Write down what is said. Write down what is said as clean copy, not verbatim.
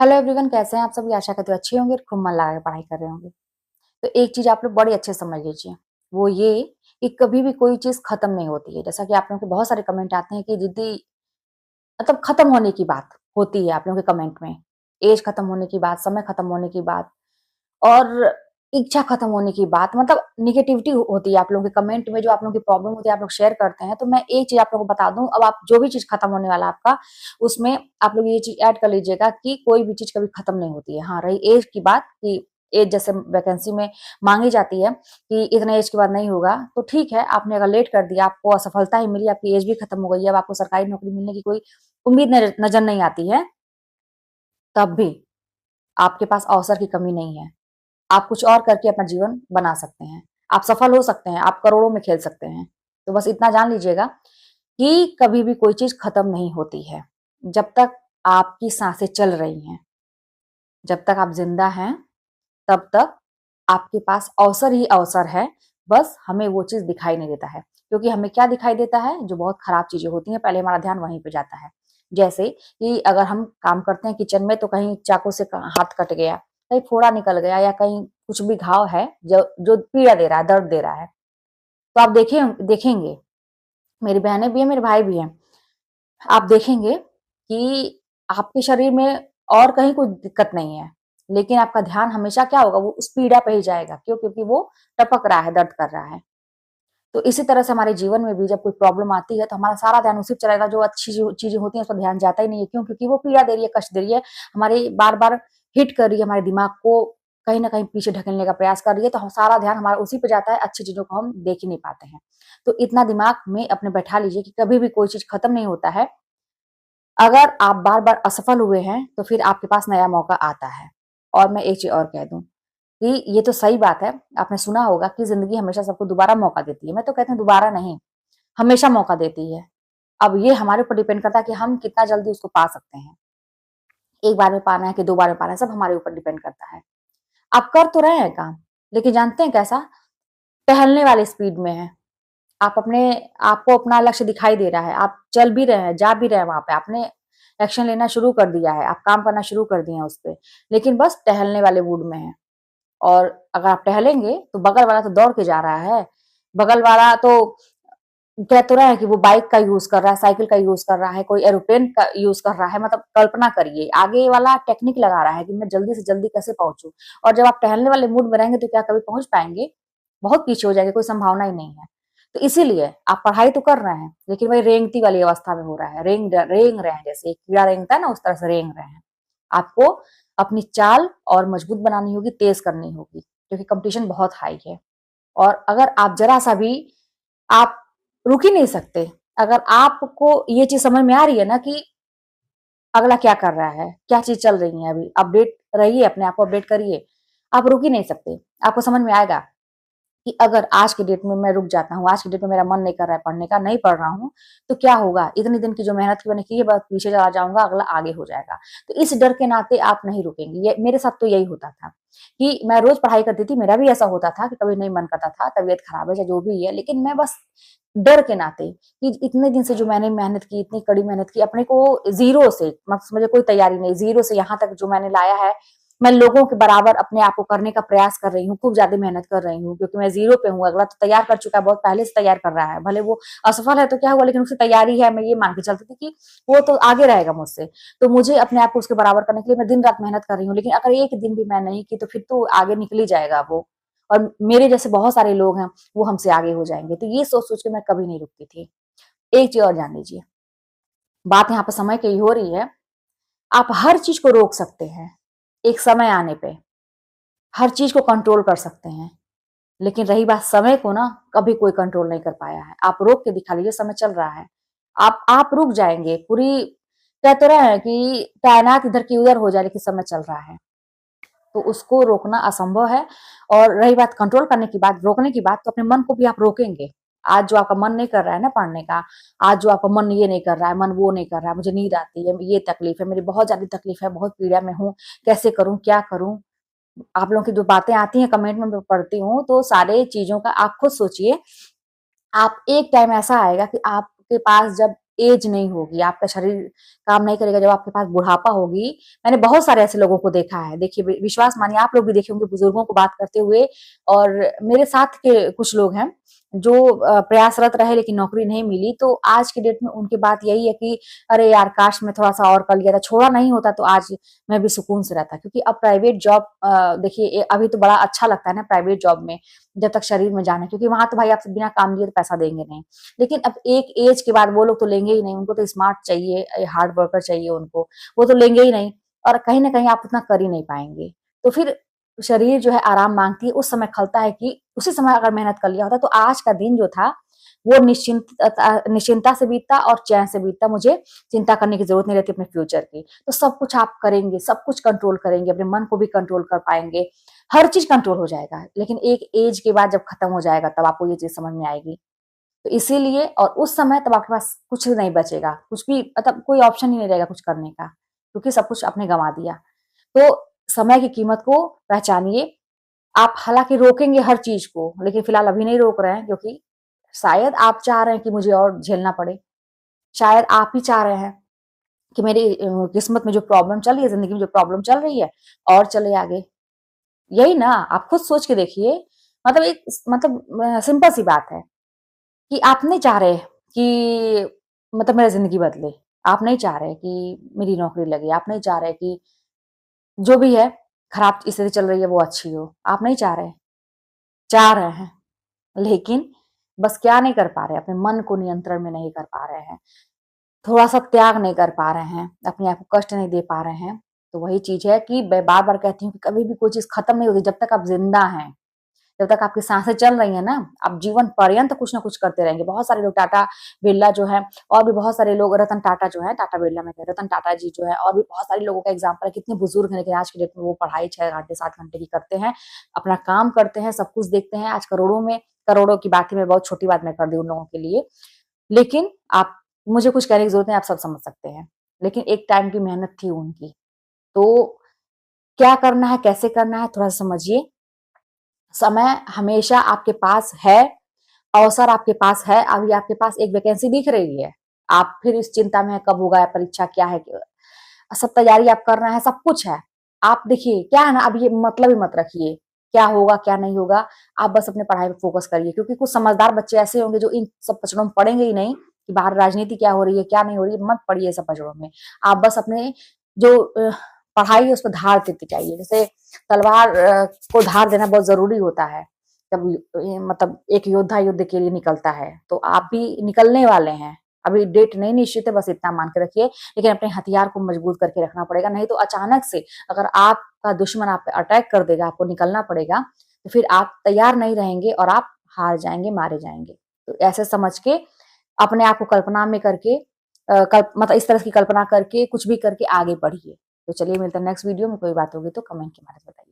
Hello everyone, कैसे हैं आप सभी। आशा करते हो अच्छे होंगे और खूब मन लगा के पढ़ाई कर रहे होंगे। तो एक चीज आप लोग बड़ी अच्छे से समझ लीजिए, वो ये कि कभी भी कोई चीज खत्म नहीं होती है। जैसा कि आप लोगों के बहुत सारे कमेंट आते हैं कि दीदी मतलब खत्म होने की बात होती है आप लोगों के कमेंट में, एज खत्म होने की बात, समय खत्म होने की बात और इच्छा खत्म होने की बात, मतलब निगेटिविटी होती है आप लोगों के कमेंट में। जो आप लोगों की प्रॉब्लम होती है आप लोग शेयर करते हैं। तो मैं एक चीज आप लोगों को बता दूं, अब आप जो भी चीज खत्म होने वाला है आपका, उसमें आप लोग ये चीज ऐड कर लीजिएगा कि कोई भी चीज कभी खत्म नहीं होती है। हाँ, रही एज की बात कि एज जैसे वैकेंसी में मांगी जाती है कि इतने एज के बाद नहीं होगा, तो ठीक है, आपने अगर लेट कर दिया, आपको असफलता ही मिली, आपकी एज भी खत्म हो गई है, अब आपको सरकारी नौकरी मिलने की कोई उम्मीद नजर नहीं आती है, तब भी आपके पास अवसर की कमी नहीं है। आप कुछ और करके अपना जीवन बना सकते हैं, आप सफल हो सकते हैं, आप करोड़ों में खेल सकते हैं। तो बस इतना जान लीजिएगा कि कभी भी कोई चीज खत्म नहीं होती है। जब तक आपकी सांसें चल रही हैं, जब तक आप जिंदा हैं, तब तक आपके पास अवसर ही अवसर है। बस हमें वो चीज दिखाई नहीं देता है, क्योंकि हमें क्या दिखाई देता है, जो बहुत खराब चीजें होती हैं पहले हमारा ध्यान वहीं पे जाता है। जैसे कि अगर हम काम करते हैं किचन में, तो कहीं चाकू से हाथ कट गया, कहीं फोड़ा निकल गया, या कहीं कुछ भी घाव है जो जो पीड़ा दे रहा है, दर्द दे रहा है, तो आप देखेंगे, मेरी बहनें भी हैं, मेरे भाई भी हैं, आप देखेंगे कि आपके शरीर में और कहीं कोई दिक्कत नहीं है, लेकिन आपका ध्यान हमेशा क्या होगा, वो उस पीड़ा पे ही जाएगा। क्यों? क्योंकि वो टपक रहा है, दर्द कर रहा है। तो इसी तरह से हमारे जीवन में भी जब कोई प्रॉब्लम आती है, तो हमारा सारा ध्यान उसी पे चलेगा। जो अच्छी चीजें होती हैं उस पर ध्यान जाता ही नहीं है। क्यों? क्योंकि वो पीड़ा दे रही है, कष्ट दे रही है, हमारे बार बार हिट कर रही है, हमारे दिमाग को कहीं ना कहीं पीछे ढकेलने का प्रयास कर रही है। तो सारा ध्यान हमारा उसी पे जाता है, अच्छी चीजों को हम देख ही नहीं पाते हैं। तो इतना दिमाग में अपने बैठा लीजिए कि कभी भी कोई चीज खत्म नहीं होता है। अगर आप बार बार असफल हुए हैं, तो फिर आपके पास नया मौका आता है। और मैं एक चीज और कह दूं कि ये तो सही बात है, आपने सुना होगा कि जिंदगी हमेशा सबको दोबारा मौका देती है। मैं तो कहती हूँ दोबारा नहीं, हमेशा मौका देती है। अब ये हमारे ऊपर डिपेंड करता है कि हम कितना जल्दी उसको पा सकते हैं। एक बार में पाना है कि दो बार में पाना है, सब हमारे ऊपर डिपेंड करता है। आप कर तो रहे हैं काम, लेकिन जानते हैं कैसा, टहलने वाली स्पीड में है। आप अपने आपको अपना लक्ष्य दिखाई दे रहा है, आप चल भी रहे हैं, जा भी रहे हैं, वहां पे आपने एक्शन लेना शुरू कर दिया है, आप काम करना शुरू कर दिए हैं उस पे, लेकिन बस टहलने वाले मूड में है। और अगर आप टहलेंगे तो बगल वाला तो दौड़ के जा रहा है, बगल वाला तो कह तो रहा है कि वो बाइक का यूज कर रहा है, साइकिल का यूज कर रहा है, कोई एरोप्लेन का यूज कर रहा है। मतलब कल्पना करिए, आगे वाला टेक्निक लगा रहा है कि मैं जल्दी से जल्दी कैसे पहुंचूं। और जब आप टहलने वाले मूड में रहेंगे, तो क्या कभी पहुंच पाएंगे? बहुत पीछे हो जाएंगे, कोई संभावना ही नहीं है। तो इसीलिए आप पढ़ाई तो कर रहे हैं, लेकिन वही रेंगती वाली अवस्था में हो रहा है, रेंग रहे हैं, जैसे एक कीड़ा रेंगता है ना, उस तरह से रेंग रहे हैं। आपको अपनी चाल और मजबूत बनानी होगी, तेज करनी होगी, क्योंकि कंपटीशन बहुत हाई है। और अगर आप जरा सा भी, आप रुक ही नहीं सकते। अगर आपको ये चीज समझ में आ रही है ना कि अगला क्या कर रहा है, क्या चीज चल रही है, अभी अपडेट रहिए, अपने आप को अपडेट करिए। आप रुक ही नहीं सकते। आपको समझ में आएगा कि अगर आज के डेट में मैं रुक जाता हूँ, आज के डेट में मेरा मन नहीं कर रहा है पढ़ने का, नहीं पढ़ रहा हूँ, तो क्या होगा, इतने दिन की जो मेहनत की मैंने की है, बस पीछे चला जाऊंगा, अगला आगे हो जाएगा। तो इस डर के नाते आप नहीं रुकेंगे। ये मेरे साथ तो यही होता था कि मैं रोज पढ़ाई करती थी, मेरा भी ऐसा होता था कि कभी नहीं मन करता था, तबीयत खराब है या जो भी है, लेकिन मैं बस डर के नाते कि इतने दिन से जो मैंने मेहनत की, इतनी कड़ी मेहनत की, अपने को जीरो से, मतलब मुझे कोई तैयारी नहीं, जीरो से यहाँ तक जो मैंने लाया है, मैं लोगों के बराबर अपने आप को करने का प्रयास कर रही हूँ, खूब ज्यादा मेहनत कर रही हूँ, क्योंकि मैं जीरो पे हूँ। अगला तो तैयार कर चुका है, बहुत पहले से तैयार कर रहा है, भले वो असफल है तो क्या हुआ, लेकिन उसकी तैयारी है। मैं ये मान के चलती थी कि वो तो आगे रहेगा मुझसे, तो मुझे अपने आप को उसके बराबर करने के लिए मैं दिन रात मेहनत कर रही हूँ। लेकिन अगर एक दिन भी मैं नहीं की, तो फिर तो आगे निकल ही जाएगा वो, और मेरे जैसे बहुत सारे लोग हैं, वो हमसे आगे हो जाएंगे। तो ये सोच सोच के मैं कभी नहीं रुकती थी। एक चीज और जान लीजिए, बात यहाँ पे समय की हो रही है, आप हर चीज को रोक सकते हैं एक समय आने पे, हर चीज को कंट्रोल कर सकते हैं, लेकिन रही बात समय को ना, कभी कोई कंट्रोल नहीं कर पाया है। आप रोक के दिखा लीजिए, समय चल रहा है, आप रुक जाएंगे। पूरी कह तो रहे हैं कि कायनात इधर की उधर हो जाए, लेकिन समय चल रहा है, तो उसको रोकना असंभव है। और रही बात कंट्रोल करने की बात, रोकने की बात, तो अपने मन को भी आप रोकेंगे। आज जो आपका मन नहीं कर रहा है ना पढ़ने का, आज जो आपका मन ये नहीं कर रहा है, मन वो नहीं कर रहा है, मुझे नींद आती है, ये तकलीफ है, मेरी बहुत ज्यादा तकलीफ है, बहुत पीड़ा में हूँ, कैसे करूं, क्या करूं, आप लोगों की जो बातें आती हैं कमेंट में मैं पढ़ती हूँ, तो सारे चीजों का आप खुद सोचिए। आप एक टाइम ऐसा आएगा कि आपके पास जब एज नहीं होगी, आपका शरीर काम नहीं करेगा, जब आपके पास बुढ़ापा होगी। मैंने बहुत सारे ऐसे लोगों को देखा है, देखिए विश्वास मानिए आप लोग भी देखे होंगे बुजुर्गों को बात करते हुए, और मेरे साथ के कुछ लोग हैं जो प्रयासरत रहे लेकिन नौकरी नहीं मिली, तो आज की डेट में उनकी बात यही है कि अरे यार काश मैं थोड़ा सा और कर लिया था, छोड़ा नहीं होता तो आज मैं भी सुकून से रहता। क्योंकि अब प्राइवेट जॉब देखिए अभी तो बड़ा अच्छा लगता है ना प्राइवेट जॉब में, जब तक शरीर में जाना है, क्योंकि वहां तो भाई आपसे बिना काम दिए तो पैसा देंगे नहीं। लेकिन अब एक एज के बाद वो लोग तो लेंगे ही नहीं, उनको तो स्मार्ट चाहिए, हार्ड वर्कर चाहिए उनको, वो तो लेंगे ही नहीं, और कहीं ना कहीं आप उतना कर ही नहीं पाएंगे। तो फिर शरीर जो है आराम मांगती है, उस समय खलता है कि उसी समय अगर मेहनत कर लिया होता तो आज का दिन जो था वो निश्चिंता से बीतता और चैन से बीतता, मुझे चिंता करने की जरूरत नहीं रहती अपने फ्यूचर की। तो सब कुछ आप करेंगे, सब कुछ कंट्रोल करेंगे, अपने मन को भी कंट्रोल कर पाएंगे, हर चीज कंट्रोल हो जाएगा। लेकिन एक एज के बाद जब खत्म हो जाएगा तब आपको ये चीज समझ में आएगी। तो इसीलिए, और उस समय तब आपके पास कुछ नहीं बचेगा, कुछ भी मतलब कोई ऑप्शन ही नहीं रहेगा कुछ करने का, क्योंकि सब कुछ आपने गंवा दिया। तो समय की कीमत को पहचानिए। आप हालांकि रोकेंगे हर चीज को, लेकिन फिलहाल अभी नहीं रोक रहे हैं, क्योंकि शायद आप चाह रहे हैं कि मुझे और झेलना पड़े, शायद आप ही चाह रहे हैं कि मेरी किस्मत में जो प्रॉब्लम चल रही है, जिंदगी में जो प्रॉब्लम चल रही है और चले आगे। यही ना, आप खुद सोच के देखिए। मतलब एक मतलब सिंपल सी बात है कि आप नहीं चाह रहे कि मतलब मेरी जिंदगी बदले, आप नहीं चाह रहे कि मेरी नौकरी लगे, आप नहीं चाह रहे कि जो भी है खराब स्थिति चल रही है वो अच्छी हो, आप नहीं चाह रहे, चाह रहे हैं, लेकिन बस क्या नहीं कर पा रहे, अपने मन को नियंत्रण में नहीं कर पा रहे हैं, थोड़ा सा त्याग नहीं कर पा रहे हैं, अपने आप को कष्ट नहीं दे पा रहे हैं। तो वही चीज है कि मैं बार बार कहती हूँ कि कभी भी कोई चीज खत्म नहीं होती, जब तक आप जिंदा हैं, जब तक आपकी सांसें चल रही है ना, आप जीवन पर्यंत कुछ ना कुछ करते रहेंगे। बहुत सारे लोग, टाटा बिरला जो है, और भी बहुत सारे लोग, रतन टाटा जो है, टाटा बिरला में रतन टाटा जी जो है, और भी बहुत सारे लोगों का एग्जाम्पल है, कितने बुजुर्ग हैं लेकिन आज की डेट में वो पढ़ाई 6 घंटे 7 घंटे की करते हैं, अपना काम करते हैं, सब कुछ देखते हैं। आज करोड़ों में, करोड़ों की बात ही मैं बहुत छोटी बात मैं कर दी उन लोगों के लिए। लेकिन आप, मुझे कुछ कहने की जरूरत नहीं, आप सब समझ सकते हैं। लेकिन एक टाइम की मेहनत थी उनकी। तो क्या करना है, कैसे करना है, थोड़ा सा समझिए। समय हमेशा आपके पास है, अवसर आपके पास है। अभी आपके पास एक वैकेंसी दिख रही है, आप फिर इस चिंता में है कब होगा, परीक्षा क्या है, सब तैयारी आप कर रहे हैं, सब कुछ है। आप देखिए क्या है ना, अब ये मतलब ही मत रखिए क्या होगा क्या नहीं होगा, आप बस अपने पढ़ाई पे फोकस करिए। क्योंकि कुछ समझदार बच्चे ऐसे होंगे जो इन सब पचड़ों में पढ़ेंगे ही नहीं कि बाहर राजनीति क्या हो रही है क्या नहीं हो रही है, मत पढ़िए सब पचड़ों में। आप बस अपने जो पढ़ाई है उस पर धार देते जाइए। जैसे तलवार को धार देना बहुत जरूरी होता है, जब मतलब एक योद्धा युद्ध के लिए निकलता है, तो आप भी निकलने वाले हैं। अभी डेट नहीं निश्चित है, बस इतना मान के रखिए। लेकिन अपने हथियार को मजबूत करके रखना पड़ेगा, नहीं तो अचानक से अगर आपका दुश्मन आप पे अटैक कर देगा, आपको निकलना पड़ेगा, तो फिर आप तैयार नहीं रहेंगे और आप हार जाएंगे, मारे जाएंगे। तो ऐसे समझ के अपने आप को कल्पना में करके मतलब इस तरह की कल्पना करके कुछ भी करके आगे बढ़िए। तो चलिए मिलते हैं नेक्स्ट वीडियो में, कोई बात होगी तो कमेंट के माध्यम से बताइए।